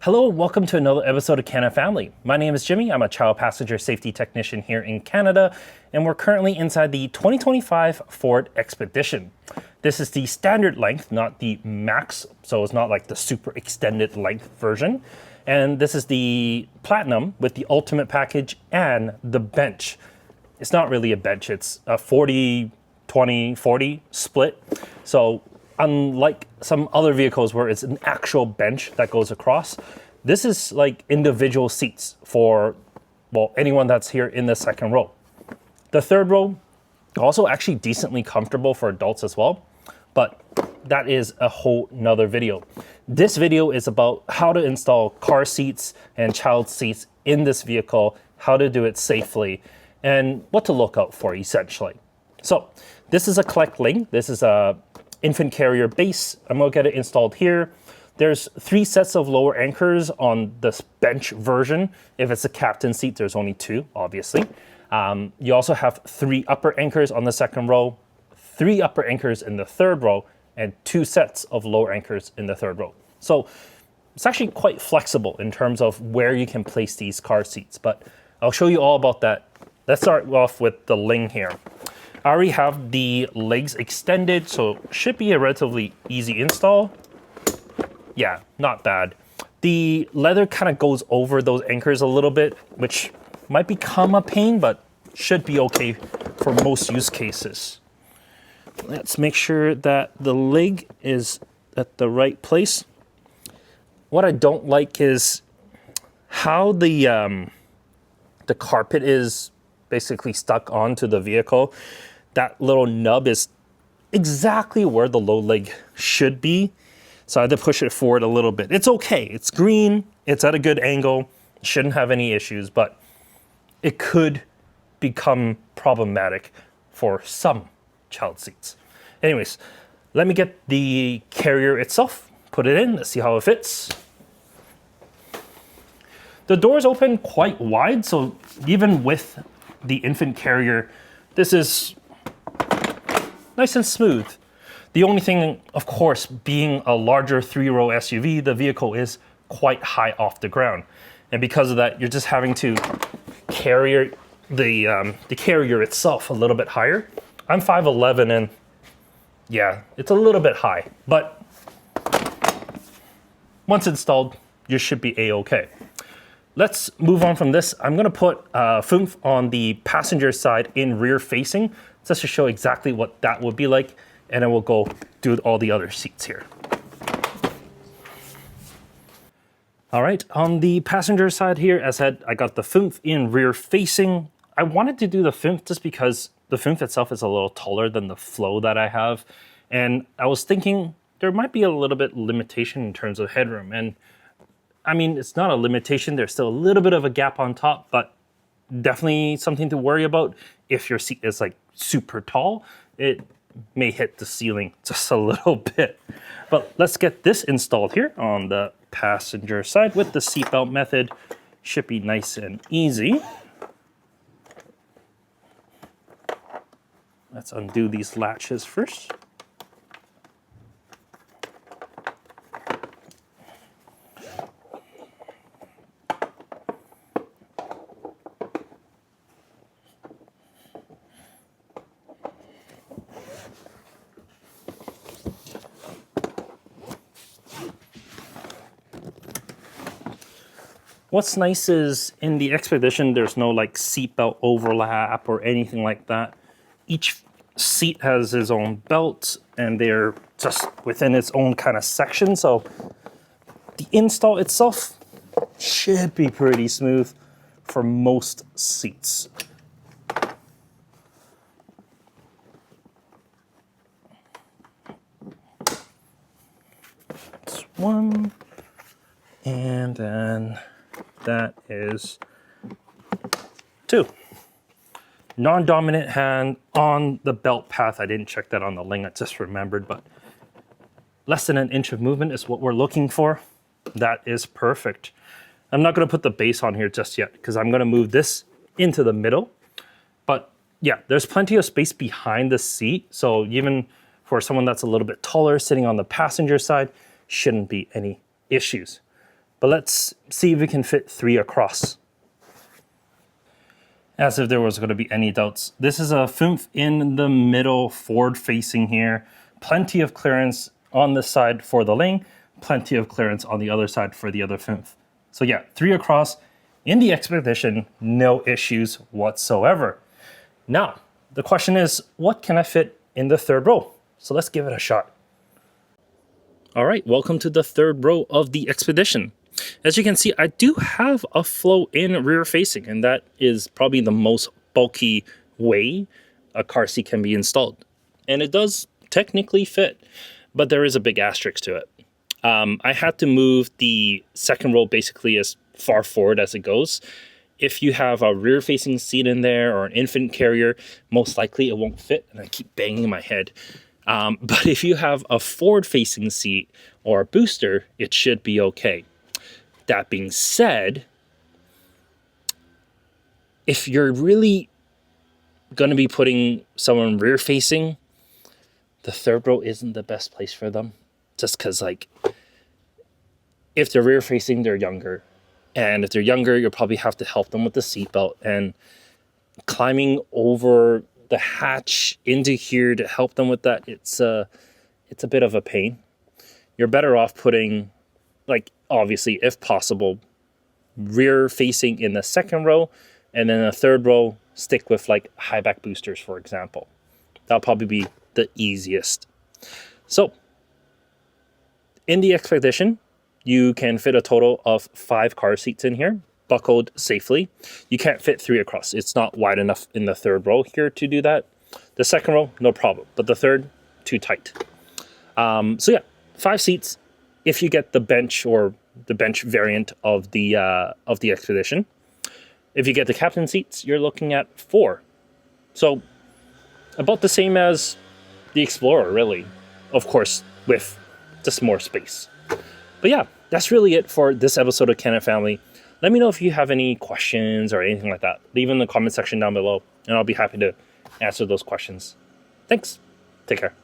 Hello, welcome to another episode of Canada Family. My name is Jimmy. I'm a child passenger safety technician here in Canada, and we're currently inside the 2025 Ford Expedition. This is the standard length, not the max, so it's not like the super extended length version. And this is the Platinum with the Ultimate package and the bench. It's not really a bench, it's a 40-20-40 split. So unlike some other vehicles where it's an actual bench that goes across, this is like individual seats for, well, anyone that's here in the second row. The third row, also actually decently comfortable for adults as well, but that is a whole nother video. This video is about how to install car seats and child seats in this vehicle, how to do it safely, and what to look out for essentially. So this is a Clek Liing. This is a infant carrier base. I'm gonna get it installed here. There's 3 sets of lower anchors on this bench version. If it's a captain seat, there's only 2, obviously. You also have 3 upper anchors on the second row, 3 upper anchors in the third row, and 2 sets of lower anchors in the third row. So it's actually quite flexible in terms of where you can place these car seats, but I'll show you all about that. Let's start off with the Liing here. I already have the legs extended, so should be a relatively easy install. Yeah, not bad. The leather kind of goes over those anchors a little bit, which might become a pain, but should be okay for most use cases. Let's make sure that the leg is at the right place. What I don't like is how the carpet is basically stuck onto the vehicle. That little nub is exactly where the low leg should be. So I had to push it forward a little bit. It's okay, it's green, it's at a good angle, shouldn't have any issues, but it could become problematic for some child seats. Anyways, let me get the carrier itself, put it in, let's see how it fits. The doors open quite wide, so even with the infant carrier, this is nice and smooth. The only thing, of course, being a larger 3-row SUV, the vehicle is quite high off the ground. And because of that, you're just having to carry the carrier itself a little bit higher. I'm 5'11", and yeah, it's a little bit high, but once installed, you should be A-okay. Let's move on from this. I'm gonna put Foonf on the passenger side in rear facing, just to show exactly what that would be like, and then we'll go do all the other seats here. All right, on the passenger side here, as I said, I got the Foonf in rear facing. I wanted to do the Foonf just because the Foonf itself is a little taller than the Fllo that I have, and I was thinking there might be a little bit limitation in terms of headroom, and I mean, it's not a limitation, there's still a little bit of a gap on top, but definitely something to worry about. If your seat is like super tall, it may hit the ceiling just a little bit. But let's get this installed here on the passenger side with the seatbelt method. Should be nice and easy. Let's undo these latches first. What's nice is in the Expedition, there's no like seatbelt overlap or anything like that. Each seat has its own belt and they're just within its own kind of section. So the install itself should be pretty smooth for most seats. That's one, and then that is 2. Non-dominant hand on the belt path. I didn't check that on the Liing, I just remembered, but less than an inch of movement is what we're looking for. That is perfect. I'm not gonna put the base on here just yet because I'm gonna move this into the middle. But yeah, there's plenty of space behind the seat. So even for someone that's a little bit taller sitting on the passenger side, shouldn't be any issues. But let's see if we can fit 3 across. As if there was going to be any doubts. This is a Foonf in the middle, forward facing here. Plenty of clearance on this side for the Liing, plenty of clearance on the other side for the other Foonf. So yeah, 3 across in the Expedition, no issues whatsoever. Now, the question is, what can I fit in the 3rd row? So let's give it a shot. All right, welcome to the 3rd row of the Expedition. As you can see, I do have a Fllo in rear facing, and that is probably the most bulky way a car seat can be installed. And it does technically fit, but there is a big asterisk to it. I had to move the 2nd row basically as far forward as it goes. If you have a rear facing seat in there or an infant carrier, most likely it won't fit, and I keep banging my head. But if you have a forward facing seat or a booster, it should be okay. That being said, if you're really going to be putting someone rear facing, the 3rd row isn't the best place for them. Just because, like, if they're rear facing, they're younger. And if they're younger, you'll probably have to help them with the seatbelt. And climbing over the hatch into here to help them with that, it's a bit of a pain. You're better off putting, like, obviously, if possible, rear facing in the 2nd row, and then the 3rd row, stick with like high back boosters, for example. That'll probably be the easiest. So, in the Expedition, you can fit a total of 5 car seats in here, buckled safely. You can't fit 3 across. It's not wide enough in the 3rd row here to do that. The 2nd row, no problem, but the 3rd, too tight. So yeah, 5 seats if you get the bench or the bench variant of the Expedition. If you get the captain seats, you're looking at 4. So about the same as the Explorer, really. Of course, with just more space. But yeah, that's really it for this episode of Canada Family. Let me know if you have any questions or anything like that. Leave in the comment section down below, and I'll be happy to answer those questions. Thanks. Take care.